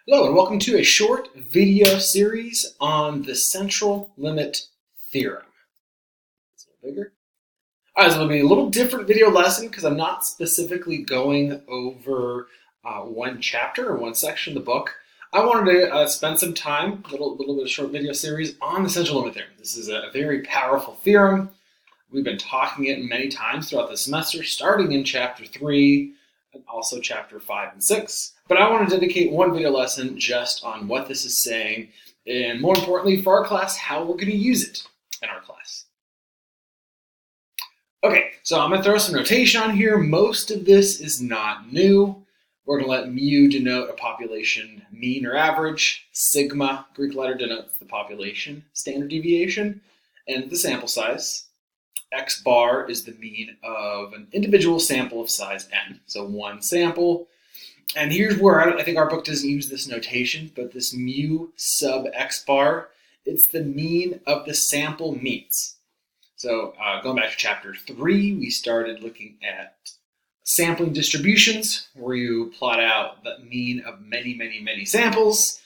Hello and welcome to a short video series on the central limit theorem. It's a little bigger. All right, this will be a little different video lesson because I'm not specifically going over one chapter or one section of the book. I wanted to spend some time, a little bit of a short video series on the central limit theorem. This is a very powerful theorem. We've been talking it many times throughout the semester, starting in chapter 3, and also chapter 5 and 6. But I want to dedicate one video lesson just on what this is saying, and more importantly for our class, how we're going to use it in our class. Okay, so I'm going to throw some notation on here. Most of this is not new. We're going to let mu denote a population mean or average. Sigma, Greek letter, denotes the population standard deviation, and the sample size. X bar is the mean of an individual sample of size n, so one sample. And here's where I think our book doesn't use this notation, but this mu sub x bar, it's the mean of the sample means. So going back to chapter 3, we started looking at sampling distributions, where you plot out the mean of many, many, many samples.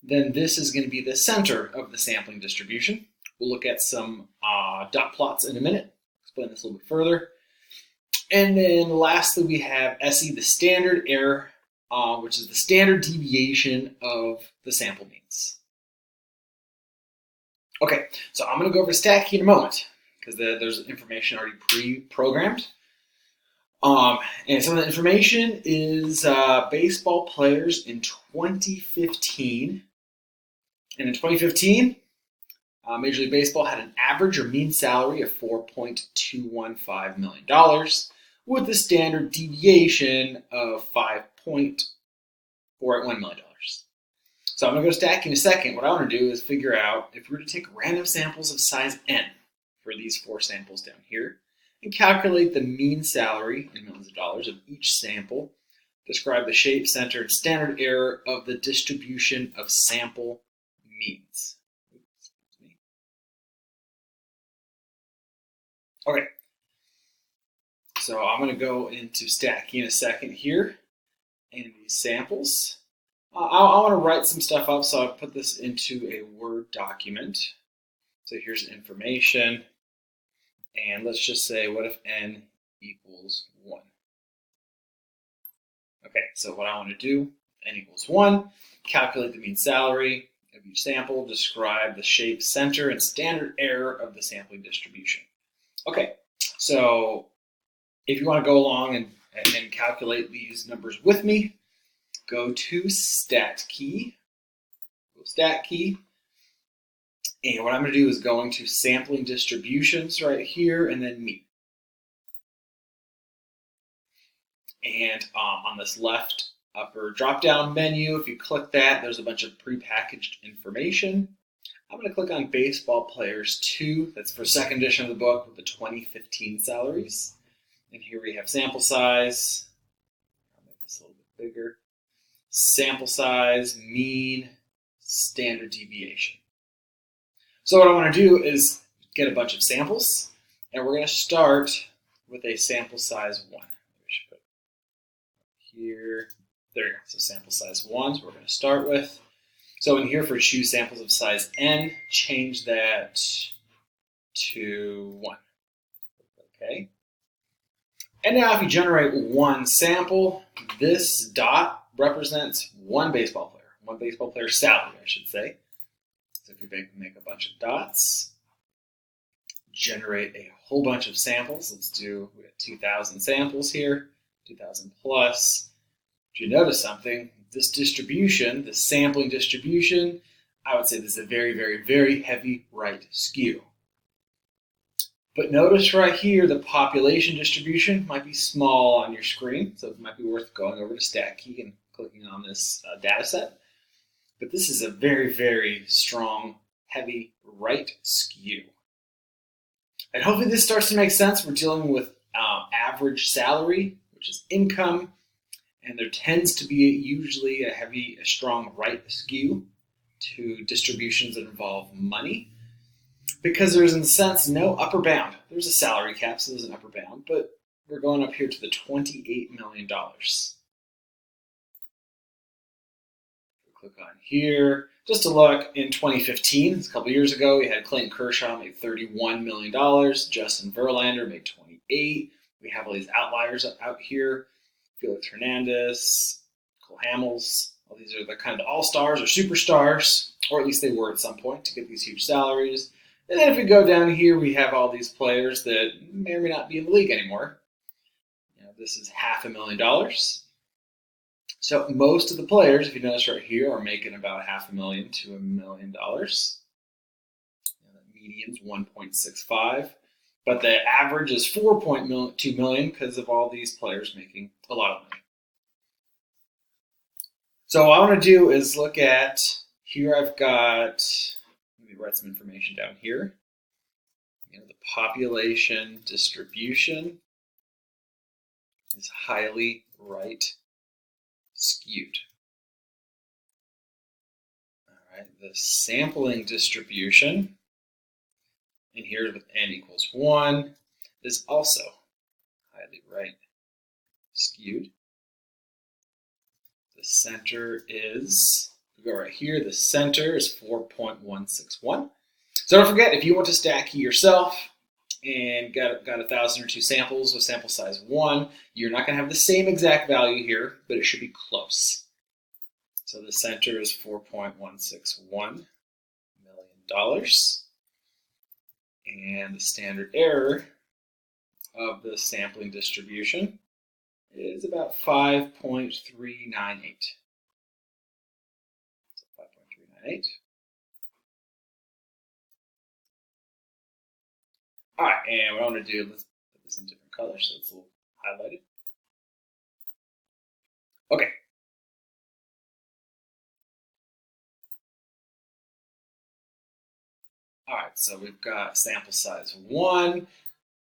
Then this is going to be the center of the sampling distribution. We'll look at some dot plots in a minute, explain this a little bit further. And then lastly, we have SE, the standard error, which is the standard deviation of the sample means. Okay, so I'm going to go over StatsKey in a moment, because there's information already pre-programmed. And some of the information is baseball players in 2015. And in 2015, Major League Baseball had an average or mean salary of $4.215 million with a standard deviation of $5.481 million. So I'm going to go to StatsKey in a second. What I want to do is figure out if we were to take random samples of size n for these 4 samples down here and calculate the mean salary in millions of dollars of each sample, describe the shape, center, and standard error of the distribution of sample means. Okay, so I'm going to go into StatsKey in a second here, and these samples. I want to write some stuff up, so I'll put this into a Word document. So here's information, and let's just say, what if n equals 1? Okay, so what I want to do, n equals 1, calculate the mean salary of each sample, describe the shape, center, and standard error of the sampling distribution. Okay, so if you want to go along and calculate these numbers with me, go to StatsKey, and what I'm going to do is go into sampling distributions right here, and then mean. And on this left upper drop-down menu, if you click that, there's a bunch of prepackaged information. I'm going to click on Baseball Players 2. That's for second edition of the book with the 2015 salaries. And here we have sample size. I'll make this a little bit bigger. Sample size, mean, standard deviation. So what I want to do is get a bunch of samples, and we're going to start with a sample size 1. We should put here. There you go. So sample size 1 is what we're going to start with. So in here for choose samples of size n, change that to 1. Okay. And now if you generate one sample, this dot represents one baseball player's salary, I should say. So if you make a bunch of dots, generate a whole bunch of samples. We have 2,000 samples here, 2,000 plus. Did you notice something? This distribution, the sampling distribution, I would say this is a very, very, very heavy right skew. But notice right here, the population distribution might be small on your screen, so it might be worth going over to StatsKey and clicking on this data set. But this is a very, very strong, heavy right skew. And hopefully this starts to make sense. We're dealing with average salary, which is income. And there tends to be usually a strong right skew to distributions that involve money, because there's, in a sense, no upper bound. There's a salary cap, so there's an upper bound, but we're going up here to the $28 million. Click on here. Just to look, in 2015, a couple years ago, we had Clayton Kershaw made $31 million. Justin Verlander made 28. We have all these outliers out here. Felix Hernandez, Cole Hamels. All these are the kind of all-stars or superstars, or at least they were at some point to get these huge salaries. And then if we go down here, we have all these players that may or may not be in the league anymore. This is $500,000. So most of the players, if you notice right here, are making about $500,000 to $1 million. The median's 1.65, but the average is 4.2 million because of all these players making a lot of money. So what I want to do is look at here. I've got, let me write some information down here. The population distribution is highly right skewed. All right, the sampling distribution, and here with n equals 1, is also highly right skewed. The center is, we go right here, the center is 4.161. So don't forget, if you want to StatsKey yourself and got 1,000 or 2 samples with sample size 1, you're not going to have the same exact value here, but it should be close. So the center is $4.161 million. And the standard error of the sampling distribution is about 5.398. So 5.398. All right, and what I want to do, let's put this in different colors so it's a little highlighted. Okay. All right, so we've got sample size 1.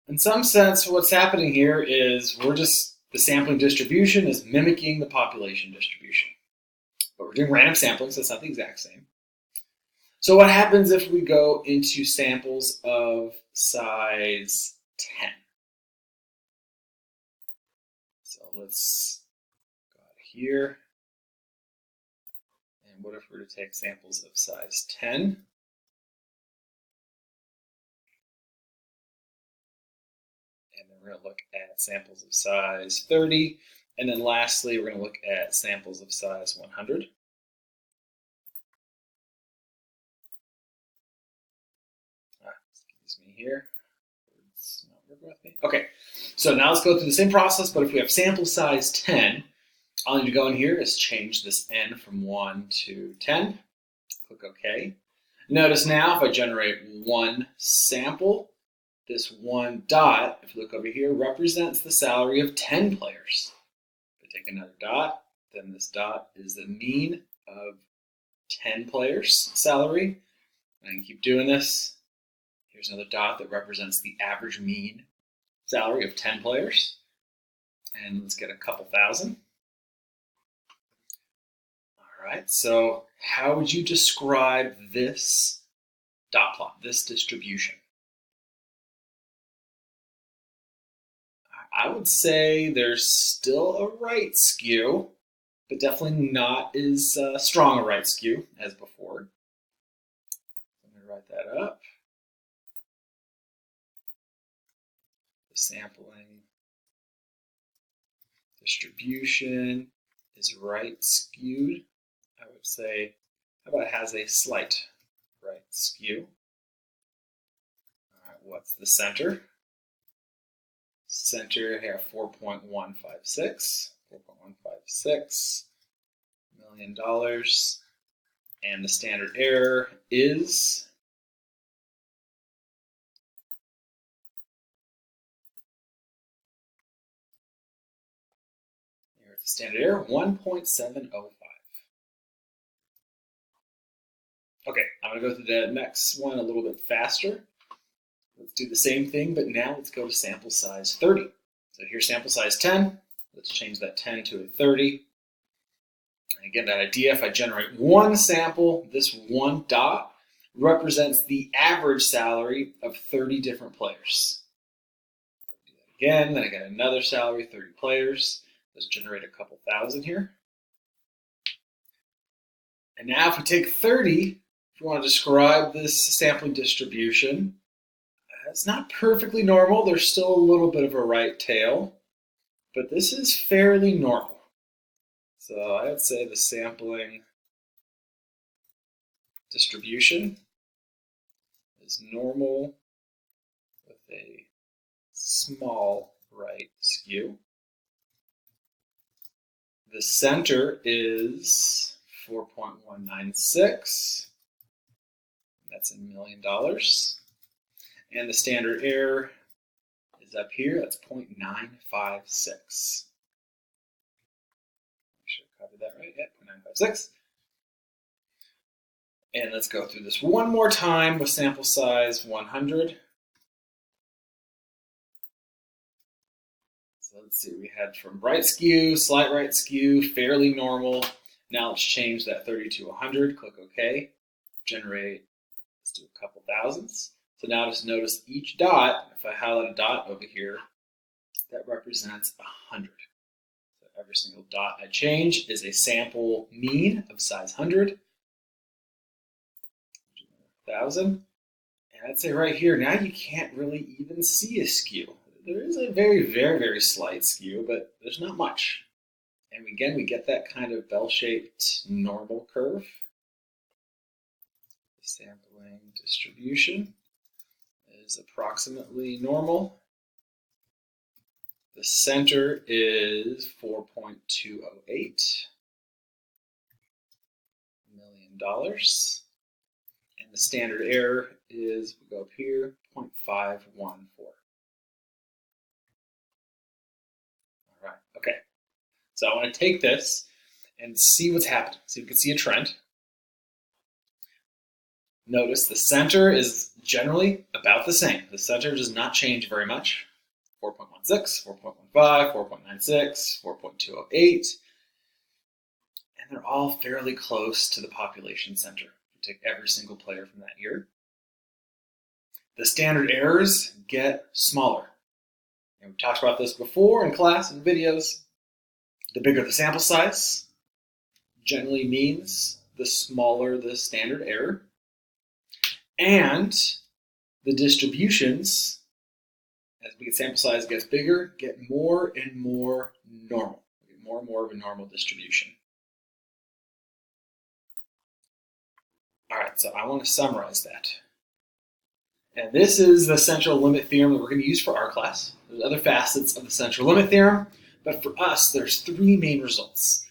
In some sense, what's happening here is the sampling distribution is mimicking the population distribution. But we're doing random sampling, so it's not the exact same. So what happens if we go into samples of size 10? So let's go out here. And what if we were to take samples of size 10? And then we're going to look at samples of size 30. And then lastly, we're going to look at samples of size 100. Excuse me here. It's not working with me. Okay, so now let's go through the same process, but if we have sample size 10, all I need to go in here is change this n from 1 to 10. Click OK. Notice now if I generate one sample, this one dot, if you look over here, represents the salary of 10 players. If I take another dot, then this dot is the mean of 10 players' salary. And I can keep doing this. Here's another dot that represents the average mean salary of 10 players. And let's get a couple thousand. All right, so how would you describe this dot plot, this distribution? I would say there's still a right skew, but definitely not as strong a right skew as before. Let me write that up. The sampling distribution is right skewed. I would say, how about it has a slight right skew? All right, what's the center? Center here, 4.156 million dollars, and the standard error is here's the standard error, 1.705. Okay, I'm going to go through the next one a little bit faster. Let's do the same thing, but now let's go to sample size 30. So here's sample size 10. Let's change that 10 to a 30. And again, that idea, if I generate one sample, this one dot represents the average salary of 30 different players. Do that again, then I get another salary, 30 players. Let's generate a couple thousand here. And now if we take 30, if we want to describe this sampling distribution, it's not perfectly normal. There's still a little bit of a right tail, but this is fairly normal. So I would say the sampling distribution is normal with a small right skew. The center is 4.196. That's $1 million. And the standard error is up here. That's 0.956. Make sure I copied that right. Yeah, 0.956. And let's go through this one more time with sample size 100. So let's see, we had from right skew, slight right skew, fairly normal. Now let's change that 30 to 100, click OK. Generate, let's do a couple thousands. So now just notice each dot, if I highlight a dot over here, that represents 100. So every single dot I change is a sample mean of size 100. 1,000. And I'd say right here, now you can't really even see a skew. There is a very, very, very slight skew, but there's not much. And again, we get that kind of bell-shaped normal curve. The sampling distribution is approximately normal. The center is $4.208 million. And the standard error is, we'll go up here, 0.514. All right, okay. So I want to take this and see what's happening. So you can see a trend. Notice the center is generally about the same. The center does not change very much. 4.16, 4.15, 4.96, 4.208. And they're all fairly close to the population center. Take every single player from that year. The standard errors get smaller. And we talked about this before in class and videos. The bigger the sample size generally means the smaller the standard error. And the distributions, as the sample size gets bigger, get more and more normal. We get more and more of a normal distribution. All right, so I want to summarize that. And this is the central limit theorem that we're going to use for our class. There's other facets of the central limit theorem, but for us, there's three main results.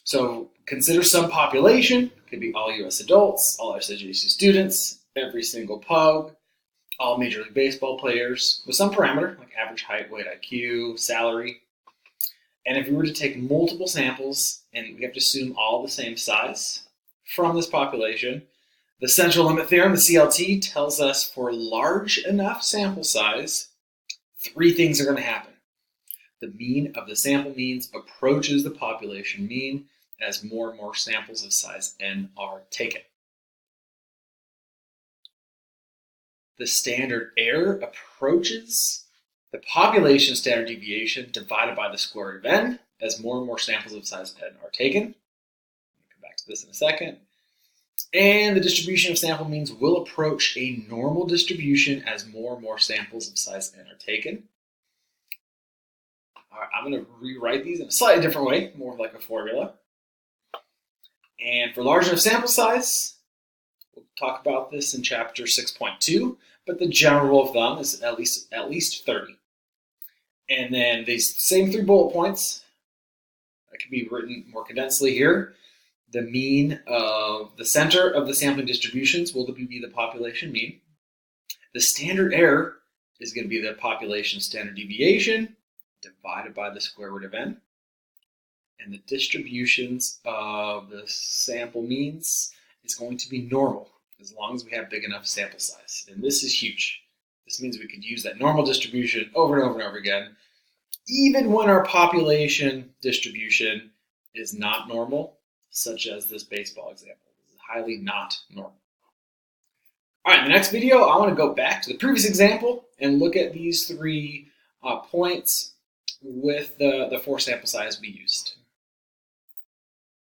So consider some population. It could be all U.S. adults, all SJC students, every single pug, all Major League Baseball players, with some parameter, like average height, weight, IQ, salary. And if we were to take multiple samples, and we have to assume all the same size from this population, the central limit theorem, the CLT, tells us for large enough sample size, three things are going to happen. The mean of the sample means approaches the population mean as more and more samples of size n are taken. The standard error approaches the population standard deviation divided by the square root of n as more and more samples of size n are taken. I'll come back to this in a second. And the distribution of sample means will approach a normal distribution as more and more samples of size n are taken. All right, I'm going to rewrite these in a slightly different way, more like a formula. And for large enough sample size, we'll talk about this in chapter 6.2, but the general rule of thumb is at least 30. And then these same three bullet points, that can be written more condensedly here. The mean of the center of the sampling distributions will be the population mean. The standard error is going to be the population standard deviation divided by the square root of n. And the distributions of the sample means is going to be normal as long as we have big enough sample size. And this is huge. This means we could use that normal distribution over and over and over again, even when our population distribution is not normal, such as this baseball example. This is highly not normal. All right, in the next video, I want to go back to the previous example and look at these three points with the four sample size we used.